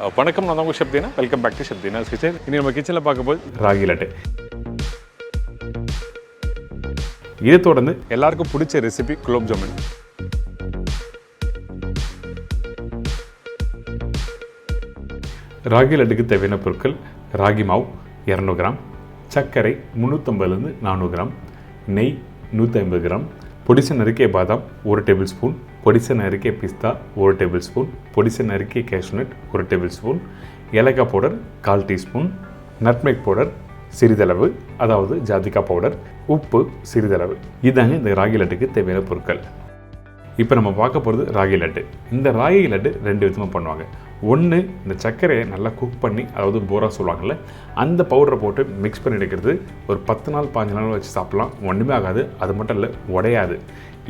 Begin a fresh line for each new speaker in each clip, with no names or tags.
வணக்கம், நான் உங்கள் chef Deena. Welcome back to chef Deena's kitchen. இனி நம்ம கிச்சனில் பார்க்கும்போது ராகி லட்டு. இதை தொடர்ந்து எல்லாருக்கும் பிடிச்ச ரெசிபி குலாப் ஜாமுன். ராகி லட்டுக்கு தேவையான பொருட்கள்: ராகி மாவு 200 கிராம், சர்க்கரை 350 400 கிராம், நெய் 150 கிராம், பொடிசை நறுக்கிய பாதாம் 1 டேபிள் ஸ்பூன், பொடிசை நறுக்கிய பிஸ்தா 1 டேபிள் ஸ்பூன், பொடிசை நறுக்கிய கேஷ்யூ நட் 1 டேபிள் ஸ்பூன், ஏலக்காய் பவுடர் 1/4 டீஸ்பூன், நட்மெக் பவுடர் சிறிதளவு, அதாவது ஜாதிக்காய் பவுடர், உப்பு சிறிதளவு. இதாங்க இந்த ராகி லட்டுக்கு தேவையான பொருட்கள். இப்போ நம்ம பார்க்க போகிறது ராகி லட்டு. இந்த ராகி லட்டு 2 விதமாக பண்ணுவாங்க. ஒன்று, இந்த சர்க்கரையை நல்லா குக் பண்ணி, அதாவது போரா சொல்லுவாங்கள்ல, அந்த பவுடரை போட்டு மிக்ஸ் பண்ணி எடுக்கிறது. ஒரு 10 நாள் 15 நாள் வச்சு சாப்பிட்லாம், ஒன்றுமே ஆகாது. அது மட்டும் இல்லை, உடையாது.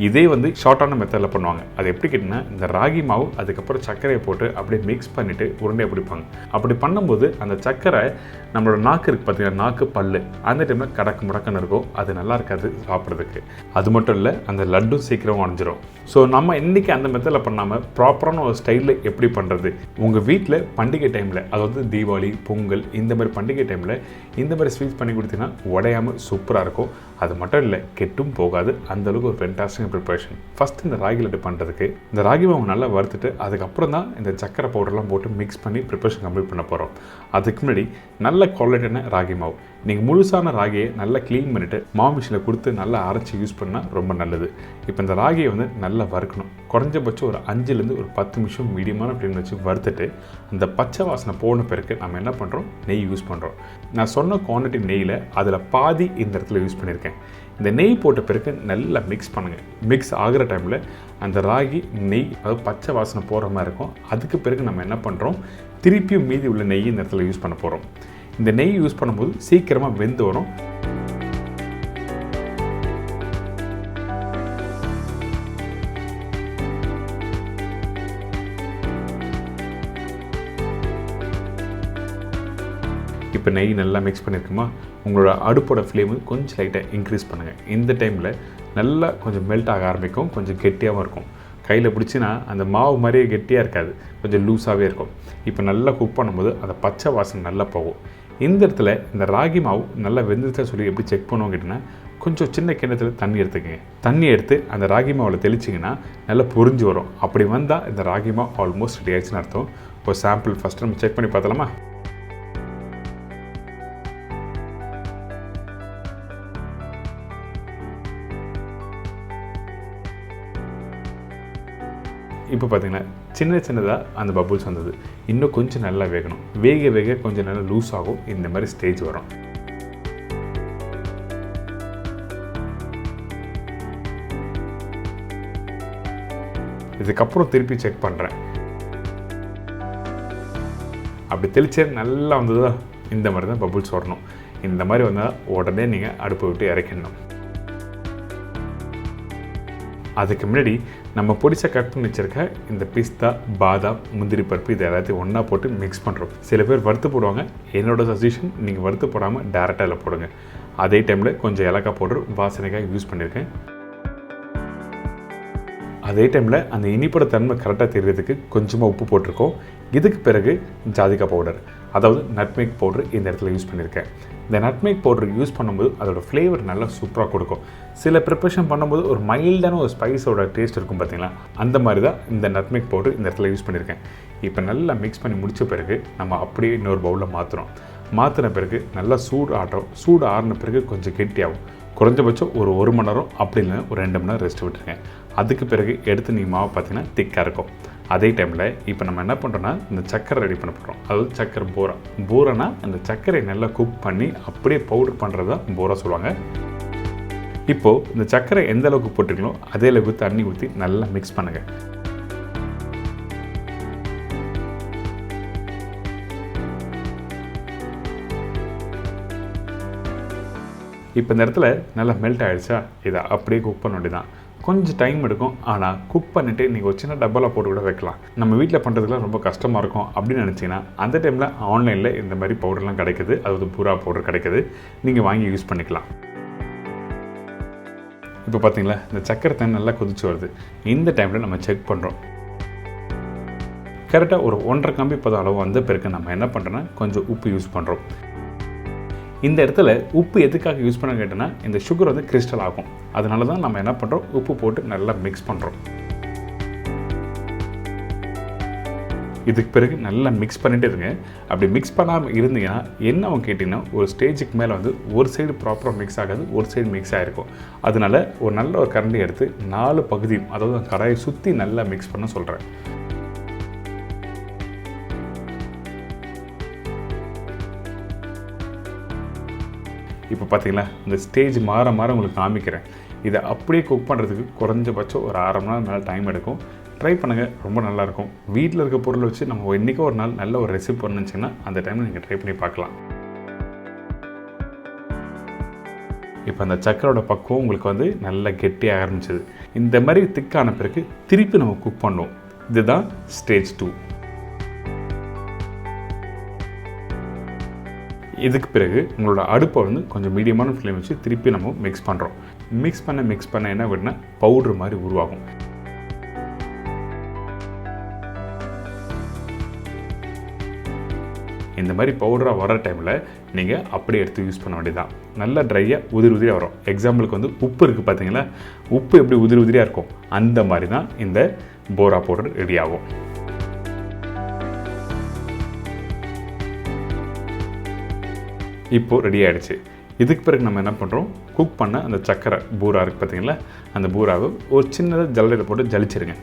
இதே ஷார்ட்டான மெத்தடில் பண்ணுவாங்க. அது எப்படி கேட்டிங்கன்னா, இந்த ராகி மாவு அதுக்கப்புறம் சர்க்கரையை போட்டு அப்படியே மிக்ஸ் பண்ணிவிட்டு உருண்டையை பிடிப்பாங்க. அப்படி பண்ணும்போது அந்த சர்க்கரை நம்மளோட நாக்கு இருக்குது பார்த்தீங்கன்னா, நாக்கு பல்லு அந்த டைமில் கடக்கு முடக்குன்னு இருக்கும். அது நல்லா இருக்காது சாப்பிட்றதுக்கு. அது மட்டும் இல்லை, அந்த லட்டும் சீக்கிரம் உடஞ்சிரும். ஸோ நம்ம இன்றைக்கி அந்த மெத்தடில் பண்ணாமல் ப்ராப்பரான ஒரு ஸ்டைலில் எப்படி பண்ணுறது, உங்கள் வீட்டில் பண்டிகை டைமில், அதாவது தீபாவளி, பொங்கல், இந்த மாதிரி பண்டிகை டைமில் இந்த மாதிரி ஸ்வீட்ஸ் பண்ணி கொடுத்தீங்கன்னா உடையாமல் சூப்பராக இருக்கும். அது மட்டும் இல்லை, கெட்டும் போகாது. அந்தளவுக்கு ஒரு ஃபென்டாஸ்டிக் ப்ரிப்பரேஷன். ஃபஸ்ட்டு இந்த ராகி லட்டு பண்ணுறதுக்கு இந்த ராகி மாவு நல்லா வறுத்துட்டு அதுக்கப்புறம் தான் இந்த சக்கரை பவுடர்லாம் போட்டு மிக்ஸ் பண்ணி ப்ரிப்பரேஷன் கம்ப்ளீட் பண்ண போகிறோம். அதுக்கு முன்னாடி நல்ல குவாலிட்டியான ராகி மாவு, நீங்கள் முழுசான ராகியை நல்லா க்ளீன் பண்ணிவிட்டு மாவு மிஷினில் கொடுத்து நல்லா அரைச்சி யூஸ் பண்ணால் ரொம்ப நல்லது. இப்போ இந்த ராகியை நல்லா வறுக்கணும். குறைஞ்சபட்சம் ஒரு 5லேருந்து ஒரு 10 நிமிஷம் மீடியமான ஃப்ளேமில் வச்சு வறுத்துட்டு அந்த பச்சை வாசனை போன பிறகு நம்ம என்ன பண்ணுறோம், நெய் யூஸ் பண்ணுறோம். நான் சொன்ன குவான்டிட்டி நெய்யில் அதில் பாதி இந்த இடத்துல யூஸ் பண்ணியிருக்கேன். இந்த நெய் போட்ட பிறகு நல்லா மிக்ஸ் பண்ணுங்கள். மிக்ஸ் ஆகிற டைமில் அந்த ராகி நெய், அதாவது பச்சை வாசனை போகிற மாதிரி இருக்கும். அதுக்கு பிறகு நம்ம என்ன பண்ணுறோம், திருப்பியும் மீதி உள்ள நெய் இந்த இடத்துல யூஸ் பண்ண போகிறோம். இந்த நெய் யூஸ் பண்ணும்போது சீக்கிரமாக வெந்து வரும். இப்போ நெய் நல்லா மிக்ஸ் பண்ணியிருக்குமா, உங்களோட அடுப்போட ஃப்ளேமு கொஞ்சம் லைட்டாக இன்க்ரீஸ் பண்ணுங்கள். இந்த டைமில் நல்லா கொஞ்சம் மெல்ட் ஆக ஆரம்பிக்கும், கொஞ்சம் கெட்டியாகவும் இருக்கும். கையில் பிடிச்சின்னா அந்த மாவு மாதிரியே கெட்டியாக இருக்காது, கொஞ்சம் லூஸாகவே இருக்கும். இப்போ நல்லா குக் பண்ணும்போது அந்த பச்சை வாசனை நல்லா போகும். இந்த இடத்துல இந்த ராகி மாவு நல்லா வெந்துச்சா சொல்லி எப்படி செக் பண்ணுவோம் கேட்டிங்கன்னா, கொஞ்சம் சின்ன கிண்ணத்தில் தண்ணி எடுத்துக்கங்க. தண்ணி எடுத்து அந்த ராகி மாவில் தெளிச்சிங்கன்னா நல்லா பொரிஞ்சு வரும். அப்படி வந்தால் இந்த ராகி மாவு ஆல்மோஸ்ட் ரெடி ஆகிடுச்சுன்னு அர்த்தம். ஒரு சாம்பிள் ஃபஸ்ட்டு நம்ம செக் பண்ணி பார்த்தலாமா? இப்போ பார்த்தீங்கன்னா சின்ன சின்னதாக அந்த பபுள்ஸ் வந்தது. இன்னும் கொஞ்சம் நல்லா வேகணும். வேக வேக கொஞ்சம் நல்லா லூஸ் ஆகும். இந்த மாதிரி ஸ்டேஜ் வரும். இதுக்கப்புறம் திருப்பி செக் பண்ணுறேன். அப்படி தெளிச்சே நல்லா வந்ததா, இந்த மாதிரி தான் பபுள்ஸ் வரணும். இந்த மாதிரி வந்தால் உடனே நீங்கள் அடுப்பை விட்டு இறக்கிடணும். அதுக்கு முன்னாடி நம்ம பொடிசை கட் பண்ணி வச்சுருக்க இந்த பிஸ்தா, பாதாம், முந்திரி பருப்பு இது எல்லாத்தையும் ஒன்றா போட்டு மிக்ஸ் பண்ணுறோம். சில பேர் வறுத்து போடுவாங்க. என்னோடய சஜஷன், நீங்கள் வறுத்து போடாமல் டேரெக்டாக இதில் போடுங்க. அதே டைமில் கொஞ்சம் ஏலக்காய் பவுடர் வாசனைக்காக யூஸ் பண்ணியிருக்கேன். அதே டைமில் அந்த இனிப்போட தன்மை கரெக்டாக தெரிகிறதுக்கு கொஞ்சமாக உப்பு போட்டிருக்கோம். இதுக்கு பிறகு ஜாதிக்காய் பவுடர், அதாவது நட்மெக் பவுடர் இந்த இடத்துல யூஸ் பண்ணியிருக்கேன். இந்த நட்மெக் பவுடர் யூஸ் பண்ணும்போது அதோட ஃப்ளேவர் நல்லா சூப்பராக கொடுக்கும். சில ப்ரிப்பரேஷன் பண்ணும்போது ஒரு மைல்டான ஒரு ஸ்பைஸோட டேஸ்ட் இருக்கும் பார்த்தீங்களா, அந்த மாதிரி தான் இந்த நட்மெக் பவுடர் இந்த இடத்துல யூஸ் பண்ணியிருக்கேன். இப்போ நல்லா மிக்ஸ் பண்ணி முடித்த பிறகு நம்ம அப்படியே இன்னொரு பவுலில் மாற்றின பிறகு நல்லா சூடு ஆறின பிறகு கொஞ்சம் கெட்டியாகும். குறைஞ்சபட்சம் ஒரு 1 மணி நேரம், அப்படி இல்லைன்னா ஒரு 2 மணி நேரம் ரெஸ்ட் விட்டுருங்க. அதுக்கு பிறகு எடுத்து நீங்கள் மாவு பார்த்தீங்கன்னா திக்காக இருக்கும். அதே டைமில் இப்போ நம்ம என்ன பண்ணுறோன்னா, இந்த சக்கரை ரெடி பண்ண போகிறோம். அதாவது சக்கரை போரானா அந்த சர்க்கரையை நல்லா குக் பண்ணி அப்படியே பவுடர் பண்ணுறது தான் போரா சொல்லுவாங்க. இப்போது இந்த சர்க்கரை எந்த அளவுக்கு போட்டிருக்கீங்களோ அதே அளவுக்கு தண்ணி ஊற்றி நல்லா மிக்ஸ் பண்ணுங்கள். இப்போ இந்த இடத்துல நல்லா மெல்ட் ஆகிடுச்சா, இதை அப்படியே குக் பண்ண வேண்டியதான். கொஞ்சம் டைம் எடுக்கும், ஆனால் குக் பண்ணிவிட்டு நீங்கள் ஒரு சின்ன டப்பாவில் போட்டு கூட வைக்கலாம். நம்ம வீட்டில் பண்ணுறதுக்குலாம் ரொம்ப கஷ்டமாக இருக்கும் அப்படின்னு நினச்சிங்கன்னா, அந்த டைமில் ஆன்லைனில் இந்த மாதிரி பவுடர்லாம் கிடைக்குது, அதாவது பூரா பவுடர் கிடைக்குது, நீங்கள் வாங்கி யூஸ் பண்ணிக்கலாம். இப்போ பார்த்தீங்களா, இந்த சக்கரை தண்ணி நல்லா கொதிச்சு வருது. இந்த டைமில் நம்ம செக் பண்ணுறோம். கரெக்டாக ஒரு 1.5 கம்பி பதம் அளவு வந்த பிறகு நம்ம என்ன பண்ணுறோன்னா கொஞ்சம் உப்பு யூஸ் பண்ணுறோம். இந்த இடத்துல உப்பு எதுக்காக யூஸ் பண்ண கேட்டோன்னா இந்த சுகர் வந்து கிறிஸ்டல் ஆகும். அதனால தான் நம்ம என்ன பண்ணுறோம், உப்பு போட்டு நல்லா மிக்ஸ் பண்ணுறோம். இதுக்கு பிறகு நல்லா மிக்ஸ் பண்ணிகிட்டே இருங்க. அப்படி மிக்ஸ் பண்ணாமல் இருந்தீங்கன்னா என்ன அவங்க கேட்டிங்கன்னா ஒரு ஸ்டேஜுக்கு மேலே வந்து ஒரு சைடு ப்ராப்பராக மிக்ஸ் ஆகாது, ஒரு சைடு மிக்ஸ் ஆகிருக்கும். அதனால் ஒரு நல்ல ஒரு கரண்டி எடுத்து 4 பகுதியும், அதாவது கடாயை சுற்றி நல்லா மிக்ஸ் பண்ண சொல்கிறேன். இப்போ பார்த்தீங்களா, இந்த ஸ்டேஜ் மாற உங்களுக்கு காமிக்கிறேன். இதை அப்படியே குக் பண்ணுறதுக்கு குறைஞ்சபட்சம் ஒரு 1/2 மணி நேரம் மேலே டைம் எடுக்கும். ட்ரை பண்ணுங்கள், ரொம்ப நல்லாயிருக்கும். வீட்டில் இருக்க பொருளை வச்சு நம்ம என்றைக்கோ ஒரு நாள் நல்ல ஒரு ரெசிபி பண்ணுச்சுன்னா அந்த டைமில் நீங்கள் ட்ரை பண்ணி பார்க்கலாம். இப்போ அந்த சக்கரோட பக்குவம் உங்களுக்கு வந்து நல்லா கெட்டியாக ஆரம்பிச்சது. இந்த மாதிரி திக்கான பிறகு திருப்பி நம்ம குக் பண்ணுவோம். இதுதான் ஸ்டேஜ் 2. இதுக்கு பிறகு உங்களோட அடுப்பை வந்து கொஞ்சம் மீடியமான ஃப்ளேம் வச்சு திருப்பி நம்ம மிக்ஸ் பண்ணுறோம். மிக்ஸ் பண்ண என்ன வேணுன்னா பவுட்ரு மாதிரி உருவாகும். இந்த மாதிரி பவுடராக வர டைமில் நீங்கள் அப்படியே எடுத்து யூஸ் பண்ண வேண்டியதான். நல்லா ட்ரையாக உதிரியாக வரும். எக்ஸாம்பிளுக்கு வந்து உப்பு இருக்குது பார்த்தீங்களா, உப்பு எப்படி உதிரியாக இருக்கும் அந்த மாதிரி தான் இந்த போரா பவுடர் ரெடி ஆகும். இப்போது ரெடி ஆகிடுச்சு. இதுக்கு பிறகு நம்ம என்ன பண்ணுறோம், குக் பண்ண அந்த சக்கரை பூரா இருக்குது பார்த்தீங்களா, அந்த பூராவை ஒரு சின்னதாக ஜல்லடையில் போட்டு ஜலிச்சிருங்க.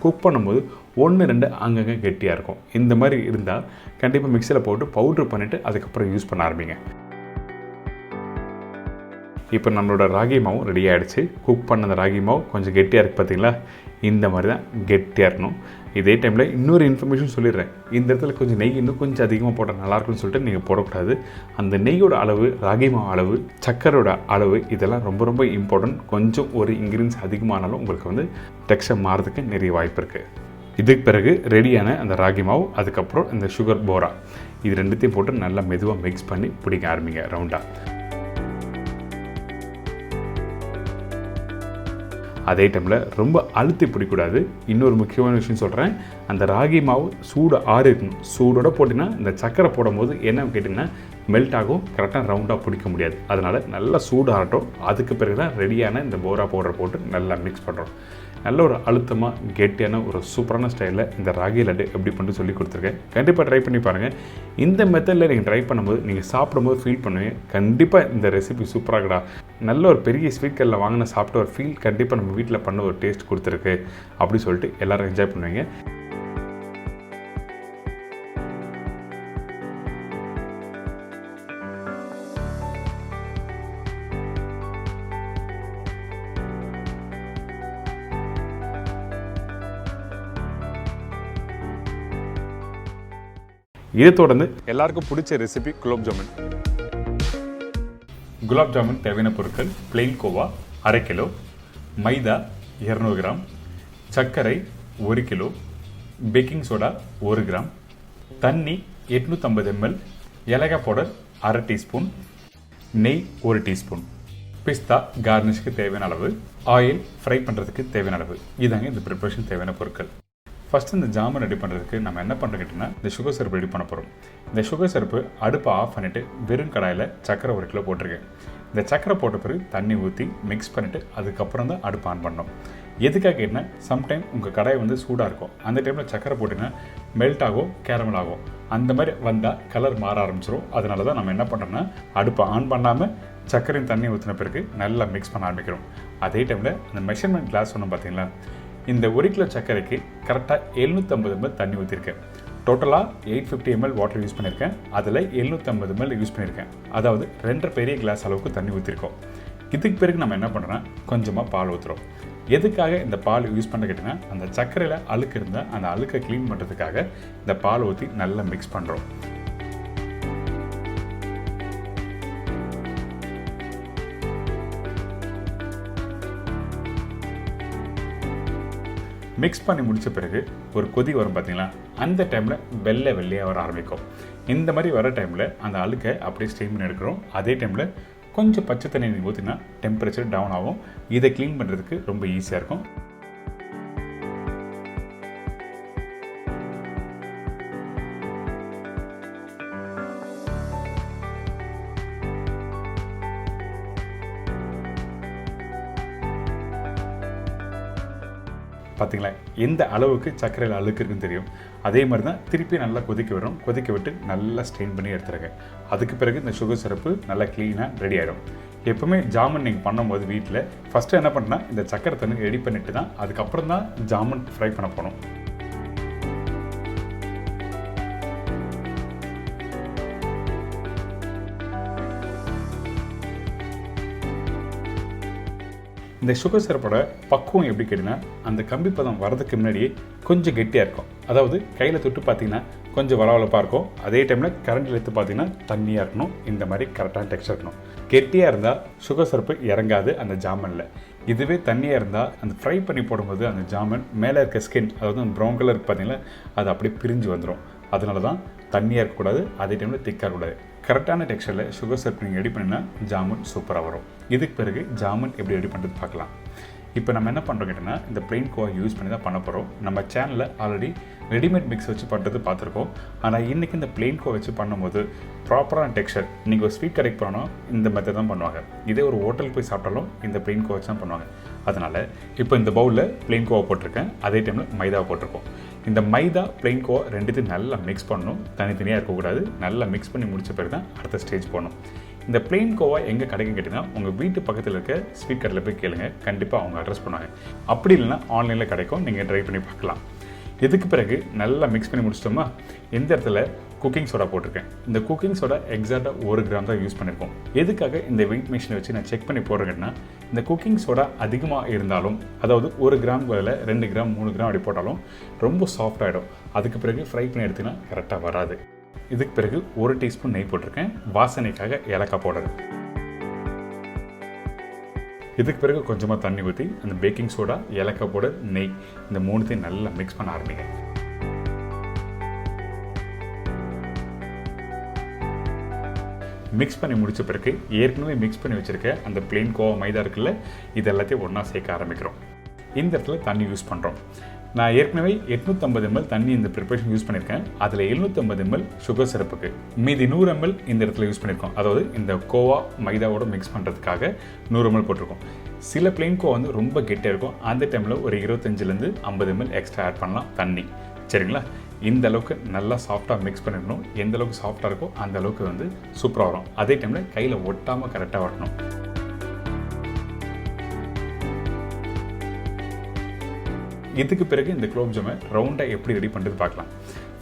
குக் பண்ணும்போது 1-2 அங்கங்கே கெட்டியாக இருக்கும். இந்த மாதிரி இருந்தால் கண்டிப்பாக மிக்சியில் போட்டு பவுட்ரு பண்ணிவிட்டு அதுக்கப்புறம் யூஸ் பண்ண ஆரம்பிங்க. இப்போ நம்மளோட ராகி மாவும் ரெடி ஆகிடுச்சு. குக் பண்ண அந்த ராகி மாவு கொஞ்சம் கெட்டியாக இருக்குது பார்த்தீங்களா, இந்த மாதிரி தான் கெட்டியாக இருக்கணும். இதே டைமில் இன்னொரு இன்ஃபர்மேஷன் சொல்லிடுறேன். இந்த இடத்துல கொஞ்சம் நெய் இன்னும் கொஞ்சம் அதிகமாக போட்டால் நல்லாயிருக்குன்னு சொல்லிட்டு நீங்கள் போடக்கூடாது. அந்த நெய்யோட அளவு, ராகி மாவு அளவு, சக்கரோட அளவு இதெல்லாம் ரொம்ப ரொம்ப இம்பார்ட்டன்ட். கொஞ்சம் ஒரு இன்க்ரீடியன்ஸ் அதிகமானாலும் உங்களுக்கு வந்து டெக்ஸ்சர் மாறதுக்கு நிறைய வாய்ப்பு இருக்குது. இதுக்கு பிறகு ரெடியான அந்த ராகி மாவு, அதுக்கப்புறம் இந்த சுகர் போரா, இது ரெண்டுத்தையும் போட்டு நல்லா மெதுவாக மிக்ஸ் பண்ணி பிடிக்க ஆரம்பிங்க ரவுண்டாக. அதே டைமில் ரொம்ப அழுத்தி பிடிக்கூடாது. இன்னொரு முக்கியமான விஷயம் சொல்கிறேன், அந்த ராகி மாவு சூடு ஆறி இருக்கணும். சூடோடு போட்டிங்கன்னா இந்த சக்கரை போடும்போது என்ன கேட்டிங்கன்னா மெல்ட் ஆகும், கரெக்டாக ரவுண்டாக பிடிக்க முடியாது. அதனால் நல்லா சூடு ஆகட்டும். அதுக்கு பிறகு தான் ரெடியான இந்த போரா பவுடர் போட்டு நல்லா மிக்ஸ் பண்ணுறோம். நல்ல ஒரு அழுத்தமாக கெட்டியான ஒரு சூப்பரான ஸ்டைலில் இந்த ராகி லட்டு எப்படி பண்ணி சொல்லி கொடுத்துருக்கேன். கண்டிப்பாக ட்ரை பண்ணி பாருங்கள். இந்த மெத்தடில் நீங்கள் ட்ரை பண்ணும்போது நீங்கள் சாப்பிடும்போது ஃபீல் பண்ணுவீங்க, கண்டிப்பாக இந்த ரெசிபி சூப்பராகடா, நல்ல ஒரு பெரிய ஸ்வீட் கல்லில் வாங்கின சாப்பிட்ட ஒரு ஃபீல் கண்டிப்பாக நம்ம வீட்டில் பண்ண ஒரு டேஸ்ட் கொடுத்துருக்கு அப்படி சொல்லிட்டு எல்லோரும் என்ஜாய் பண்ணுவீங்க. இதை தொடர்ந்து எல்லாருக்கும் பிடிச்ச ரெசிபி குலாப் ஜாமுன். குலாப் ஜாமுன் தேவையான பொருட்கள்: பிளெயின் கோவா 1/2 கிலோ, மைதா 200 கிராம், சர்க்கரை 1 கிலோ, பேக்கிங் சோடா 1 கிராம், தண்ணி 850 ml, ஏலக்காய் பவுடர் 1/2 டீஸ்பூன், நெய் 1 டீஸ்பூன், பிஸ்தா கார்னிஷ்க்கு தேவையான அளவு, ஆயில் ஃப்ரை பண்ணுறதுக்கு தேவையான அளவு. இதாங்க இந்த ப்ரிப்பரேஷன் தேவையான பொருட்கள். ஃபஸ்ட்டு இந்த ஜாமுன் ரெடி பண்ணுறதுக்கு நம்ம என்ன பண்ணுறோம் கேட்டிங்கன்னா, இந்த சுகர் சிரப் ரெடி பண்ண போகிறோம். இந்த சுகர் சிரப்பு அடுப்பை ஆஃப் பண்ணிவிட்டு வெறும் கடாயில் சக்கரை 1 கிலோ போட்டிருக்கேன். இந்த சக்கரை போட்ட பிறகு தண்ணி ஊற்றி மிக்ஸ் பண்ணிவிட்டு அதுக்கப்புறம் தான் அடுப்பு ஆன் பண்ணணும். எதுக்காக கேட்டிங்கன்னா, சம்டைம் உங்கள் கடாய் வந்து சூடாக இருக்கும். அந்த டைமில் சக்கரை போட்டிங்கன்னா மெல்ட் ஆகும், கேரமல் ஆகும். அந்த மாதிரி வந்தால் கலர் மாற ஆரம்பிச்சிடும். அதனால தான் நம்ம என்ன பண்ணுறோன்னா, அடுப்பை ஆன் பண்ணாமல் சக்கரையும் தண்ணி ஊற்றின பிறகு நல்லா மிக்ஸ் பண்ண ஆரம்பிக்கிறோம். அதே டைமில் அந்த மெஷர்மெண்ட் கிளாஸ் சொன்னோம் பார்த்தீங்களா, இந்த 1 கிலோ சர்க்கரைக்கு கரெக்டாக 750 ml தண்ணி ஊற்றிருக்கேன். டோட்டலாக 850 ml வாட்டர் யூஸ் பண்ணியிருக்கேன். அதில் 750 ml யூஸ் பண்ணியிருக்கேன். அதாவது 2 பெரிய கிளாஸ் அளவுக்கு தண்ணி ஊற்றிருக்கோம். இதுக்கு பிறகு நம்ம என்ன பண்ணுறோன்னா, கொஞ்சமாக பால் ஊற்றுறோம். எதுக்காக இந்த பால் யூஸ் பண்ண கேட்டிங்கன்னா, அந்த சர்க்கரையில் அழுக்கு இருந்தால் அந்த அழுக்கை க்ளீன் பண்ணுறதுக்காக இந்த பால் ஊற்றி நல்லா மிக்ஸ் பண்ணுறோம். மிக்ஸ் பண்ணி முடித்த பிறகு ஒரு கொதி வரும் பார்த்தீங்களா, அந்த டைமில் வெள்ளையாக வர ஆரம்பிக்கும். இந்த மாதிரி வர டைமில் அந்த அழுக்கை அப்படியே ஸ்ட்ரெயின் பண்ணி எடுக்கிறோம். அதே டைமில் கொஞ்சம் பச்சை தண்ணி நீங்கள் ஊற்றினா டெம்பரேச்சர் டவுன் ஆகும். இதை க்ளீன் பண்ணுறதுக்கு ரொம்ப ஈஸியாக இருக்கும். பார்த்தீங்களா எந்த அளவுக்கு சர்க்கரையில் அழுக்கு இருக்குன்னு தெரியும். அதே மாதிரி தான் திருப்பி நல்லா கொதிக்க விடும். கொதிக்க விட்டு நல்லா ஸ்ட்ரெயின் பண்ணி எடுத்துருங்க. அதுக்கு பிறகு இந்த சுகர் சிரப்பு நல்லா க்ளீனாக ரெடி ஆகிடும். எப்போவுமே ஜாமுன் நீங்கள் பண்ணும்போது வீட்டில் ஃபஸ்ட்டு என்ன பண்ணால் இந்த சக்கரை தண்ணி ரெடி பண்ணிவிட்டு தான் அதுக்கப்புறம் தான் ஜாமுன் ஃப்ரை பண்ண போகணும். இந்த சுகர் சிரப்போட பக்குவம் எப்படி கேட்டிங்கன்னா, அந்த கம்பி பதம் வரதுக்கு முன்னாடியே கொஞ்சம் கெட்டியாக இருக்கும். அதாவது கையில் தொட்டு பார்த்தீங்கன்னா கொஞ்சம் வளவளப்பாக இருக்கும். அதே டைமில் கரண்டில் எடுத்து பார்த்தீங்கன்னா தண்ணியாக இருக்கணும். இந்த மாதிரி கரெக்டான டெக்ஸ்சர் இருக்கணும். கெட்டியாக இருந்தால் சுகர் சிரப்பு இறங்காது அந்த ஜாமனில். இதுவே தண்ணியாக இருந்தால் அந்த ஃப்ரை பண்ணி போடும்போது அந்த ஜாமன் மேலே இருக்க ஸ்கின், அதாவது அந்த ப்ரௌன் கலர் பார்த்தீங்கன்னா அது அப்படியே பிரிஞ்சு வந்துடும். அதனால தான் தண்ணியாக இருக்கக்கூடாது, அதே டைமில் திக்காக இருக்கக்கூடாது. கரெக்டான டெக்ஸ்சரில் சுகர் சிரப் நீங்கள் ரெடி பண்ணினா ஜாமுன் சூப்பராக வரும். இதுக்கு பிறகு ஜாமுன் எப்படி ரெடி பண்ணுறது பார்க்கலாம். இப்போ நம்ம என்ன பண்ணுறோம் கேட்டிங்கன்னா, இந்த பிளெயின் கோவா யூஸ் பண்ணி தான் பண்ண போகிறோம். நம்ம சேனலில் ஆல்ரெடி ரெடிமேட் மிக்ஸ் வச்சு பண்ணுறது பார்த்துருக்கோம். ஆனால் இன்றைக்கி இந்த பிளெயின் கோவா வச்சு பண்ணும்போது ப்ராப்பரான டெக்ஸ்சர், நீங்கள் ஒரு ஸ்வீட் கடைக்கு போனோம் இந்த மெத்தட் தான் பண்ணுவாங்க. இதே ஒரு ஹோட்டலுக்கு போய் சாப்பிட்டாலும் இந்த பிளெயின் கோவா வச்சு தான் பண்ணுவாங்க. அதனால் இப்போ இந்த பவுலில் பிளெயின் கோவா போட்டிருக்கேன், அதே டைமில் மைதாவை போட்டிருக்கோம். இந்த மைதா பிளெயின் கோவா ரெண்டுத்தையும் நல்லா மிக்ஸ் பண்ணணும். தனித்தனியாக இருக்கக்கூடாது. நல்லா மிக்ஸ் பண்ணி முடிச்ச பிறகு தான் அடுத்த ஸ்டேஜ் போகணும். இந்த பிளெயின் கோவா எங்கே கிடைக்கும் கேட்டிங்கன்னா, உங்கள் வீட்டு பக்கத்தில் இருக்க ஸ்வீட் கடையில் போய் கேளுங்க, கண்டிப்பாக அவங்க அட்ரஸ் பண்ணுவாங்க. அப்படி இல்லைன்னா ஆன்லைனில் கிடைக்கும், நீங்கள் ட்ரை பண்ணி பார்க்கலாம். இதுக்கு பிறகு நல்லா மிக்ஸ் பண்ணி முடிச்சிட்டோமா, இந்த இடத்துல குக்கிங் சோடா போட்டிருக்கேன். இந்த குக்கிங் சோடா எக்ஸாக்டாக 1 கிராம் தான் யூஸ் பண்ணியிருக்கோம். எதுக்காக இந்த வெயிட் மிஷினை வச்சு நான் செக் பண்ணி போடுறேன்னா, இந்த குக்கிங் சோடா அதிகமாக இருந்தாலும், அதாவது 1 கிராம் பதில் 2 கிராம் 3 கிராம் அப்படி போட்டாலும் ரொம்ப சாஃப்ட் ஆகிடும். அதுக்கு பிறகு ஃப்ரை பண்ணி எடுத்திங்கன்னா கரெக்டாக வராது. இதுக்கு பிறகு 1 டீஸ்பூன் நெய் போட்டிருக்கேன், வாசனைக்காக ஏலக்காய் பவுடர். இதுக்கு பிறகு கொஞ்சமாக தண்ணி ஊற்றி அந்த பேக்கிங் சோடா, ஏலக்காய் பவுடர், நெய் இந்த 3த்தையும் நல்லா மிக்ஸ் பண்ண ஆரம்பிங்க. மிக்ஸ் பண்ணி முடித்த பிறகு ஏற்கனவே மிக்ஸ் பண்ணி வச்சுருக்க அந்த பிளெயின் கோவா மைதா இருக்குல்ல, இது எல்லாத்தையும் ஒன்றா சேர்க்க ஆரம்பிக்கிறோம். இந்த இடத்துல தண்ணி யூஸ் பண்ணுறோம். நான் ஏற்கனவே 850 ml தண்ணி இந்த ப்ரிப்பரேஷன் யூஸ் பண்ணியிருக்கேன். அதில் 750 ml சுகர் சிரப்புக்கு, மீதி 100 ml இந்த இடத்துல யூஸ் பண்ணியிருக்கோம். அதாவது இந்த கோவா மைதாவோட மிக்ஸ் பண்ணுறதுக்காக 100 ml போட்டிருக்கோம். சில பிளெயின் கோவா வந்து ரொம்ப கெட்டியாக இருக்கும். அந்த டைமில் ஒரு 25லேருந்து 50 ml எக்ஸ்ட்ரா ஆட் பண்ணலாம் தண்ணி. சரிங்களா? இந்த அளவுக்கு நல்லா சாஃப்டாக மிக்ஸ் பண்ணிடணும். எந்த அளவுக்கு சாஃப்டாக இருக்கோ அந்த அளவுக்கு வந்து சூப்பராக வரும். அதே டைமில் கையில் ஒட்டாமல் கரெக்டாக வரணும். இதுக்கு பிறகு இந்த குலோப் ஜாமை ரவுண்டாக எப்படி ரெடி பண்ணுறது பார்க்கலாம்.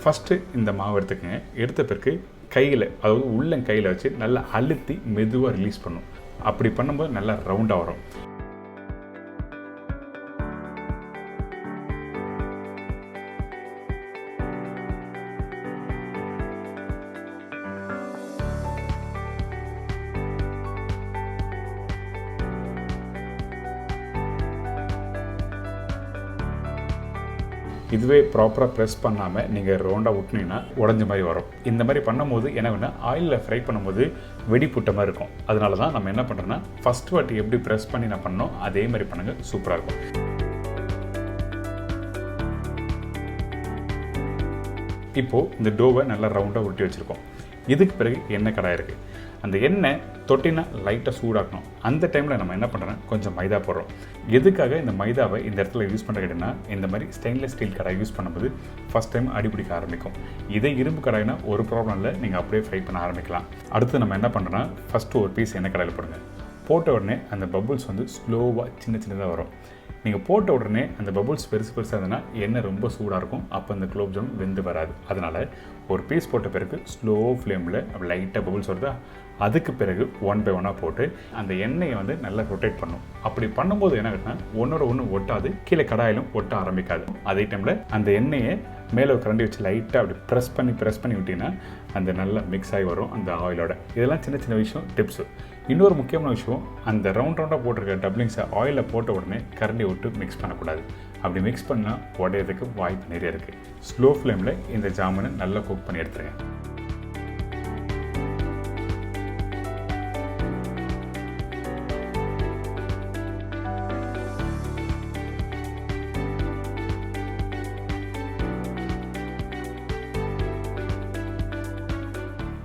ஃபஸ்ட்டு இந்த மாவு எடுத்துக்கங்க. எடுத்த பிறகு கையில், அதாவது உள்ளங்கையில் வச்சு நல்லா அழுத்தி மெதுவாக ரிலீஸ் பண்ணும். அப்படி பண்ணும்போது நல்லா ரவுண்டாக வரும். இதுவே ப்ராப்பராக ப்ரெஸ் பண்ணாமல் நீங்கள் ரவுண்டாக விட்டினீங்கன்னா உடஞ்ச மாதிரி வரும். இந்த மாதிரி பண்ணும்போது என்ன ஆயிலில் ஃப்ரை பண்ணும்போது வெடி புட்ட மாதிரி இருக்கும். அதனால தான் நம்ம என்ன பண்ணுறோன்னா, ஃபஸ்ட் வாட்டி எப்படி ப்ரெஸ் பண்ணி நான் பண்ணோம் அதே மாதிரி பண்ணுங்கள், சூப்பராக இருக்கும். இப்போது இந்த டோவை நல்லா ரவுண்டாக உருட்டி வச்சுருக்கோம். இதுக்கு பிறகு எண்ணெய் கடாய் இருக்குது. அந்த எண்ணெய் தொட்டினா லைட்டாக சூடாக்கணும். அந்த டைமில் நம்ம என்ன பண்ணுறோன்னா கொஞ்சம் மைதா போடுறோம். எதுக்காக இந்த மைதாவை இந்த இடத்துல யூஸ் பண்ணுற கேட்டிங்கன்னா, இந்த மாதிரி ஸ்டெயின்லெஸ் ஸ்டீல் கடாய் யூஸ் பண்ணும்போது ஃபஸ்ட் டைம் அடிப்பிடிக்க ஆரம்பிக்கும். இதே இரும்பு கடாய்னா ஒரு ப்ராப்ளம் இல்லை, நீங்கள் அப்படியே ஃப்ரை பண்ண ஆரம்பிக்கலாம். அடுத்து நம்ம என்ன பண்ணுறோன்னா, ஃபஸ்ட்டு ஒரு பீஸ் எண்ணெய் கடாயில் போடுங்க. போட்ட உடனே அந்த பபுள்ஸ் வந்து ஸ்லோவாக சின்னதாக வரும். நீங்கள் போட்ட உடனே அந்த பபுள்ஸ் பெருசாக இருந்ததுன்னா எண்ணெய் ரொம்ப சூடாக இருக்கும். அப்போ அந்த குலோப் ஜாமுன் வெந்து வராது. அதனால் ஒரு பீஸ் போட்ட பிறகு ஸ்லோ ஃப்ளேமில் அப்படி லைட்டாக பபுள்ஸ் வருதா, அதுக்கு பிறகு 1 by 1 போட்டு அந்த எண்ணெயை வந்து நல்லா ரொட்டேட் பண்ணும். அப்படி பண்ணும்போது என்ன ஆகுதுன்னா, ஒன்றோட ஒன்று ஒட்டாது, கீழே கடாயிலும் ஒட்ட ஆரம்பிக்காது. அதே டைமில் அந்த எண்ணெயை மேலே கரண்டி வச்சு லைட்டாக அப்படி ப்ரெஸ் பண்ணி விட்டிங்கன்னா அந்த நல்லா மிக்ஸ் ஆகி வரும் அந்த ஆயிலோட. இதெல்லாம் சின்ன விஷயம், டிப்ஸு. இன்னொரு முக்கியமான விஷயம், அந்த ரவுண்டாக போட்டிருக்க டப்ளிங்ஸை ஆயிலில் போட்ட உடனே கரண்டி விட்டு மிக்ஸ் பண்ணக்கூடாது. அப்படி மிக்ஸ் பண்ணால் உடையிறதுக்கு வாய்ப்பு நிறைய இருக்குது. ஸ்லோ ஃப்ளேமில் இந்த ஜாமுனை நல்லா குக் பண்ணி எடுத்துருங்க.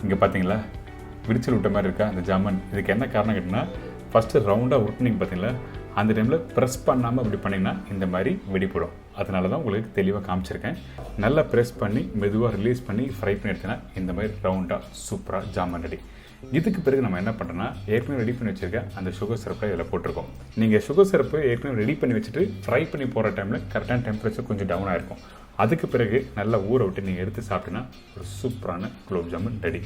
இங்கே பார்த்தீங்களா விரிச்சல் விட்ட மாதிரி இருக்கா அந்த ஜாமன். இதுக்கு என்ன காரணம் கேட்டிங்கன்னா, ஃபஸ்ட்டு ரவுண்டாக உருட்டினீங்க பார்த்தீங்களா, அந்த டைமில் ப்ரெஸ் பண்ணாமல் இப்படி பண்ணிங்கன்னா இந்த மாதிரி வெடிப்படும். அதனால தான் உங்களுக்கு தெளிவாக காமிச்சிருக்கேன். நல்லா ப்ரெஸ் பண்ணி மெதுவாக ரிலீஸ் பண்ணி ஃப்ரை பண்ணி எடுத்தீங்கன்னா இந்த மாதிரி ரவுண்டாக சூப்பராக ஜாமன் ரெடி. இதுக்கு பிறகு நம்ம என்ன பண்ணுறோன்னா, ஏற்கனவே ரெடி பண்ணி வச்சுருக்க அந்த சுகர் சிரப்பை இதில் போட்டிருக்கோம். நீங்கள் சுகர் சிரப்பை ஏற்கனவே ரெடி பண்ணி வச்சுட்டு ஃப்ரை பண்ணி போகிற டைமில் கரெக்டான டெம்பரேச்சர் கொஞ்சம் டவுனாக இருக்கும். அதுக்கு பிறகு நல்லா ஊற விட்டு நீங்கள் எடுத்து சாப்பிட்டீங்கன்னா ஒரு சூப்பரான குலோப் ஜாமுன் ரெடி.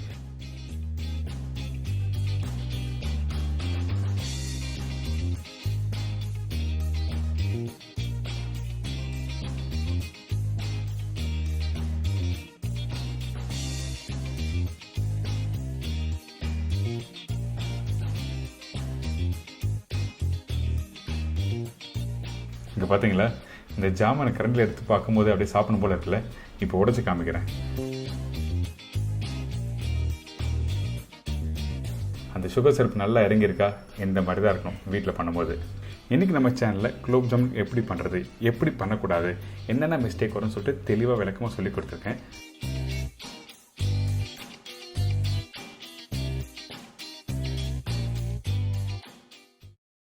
இங்கே பார்த்தீங்களா, இந்த ஜாமனை கரண்டில் எடுத்து பார்க்கும்போது அப்படியே சாப்பிடணும் போல இருக்குல்ல. இப்போ உடைச்சு காமிக்கிறேன். அந்த சுகர் சிரப் நல்லா இறங்கியிருக்கா, இந்த மாதிரி தான் இருக்கணும் வீட்டில் பண்ணும்போது. இன்றைக்கி நம்ம சேனலில் குலோப் ஜாமுன் எப்படி பண்ணுறது, எப்படி பண்ணக்கூடாது, என்னென்ன மிஸ்டேக் வரும்னு சொல்லிட்டு தெளிவாக விளக்கமாக சொல்லி கொடுத்துருக்கேன்.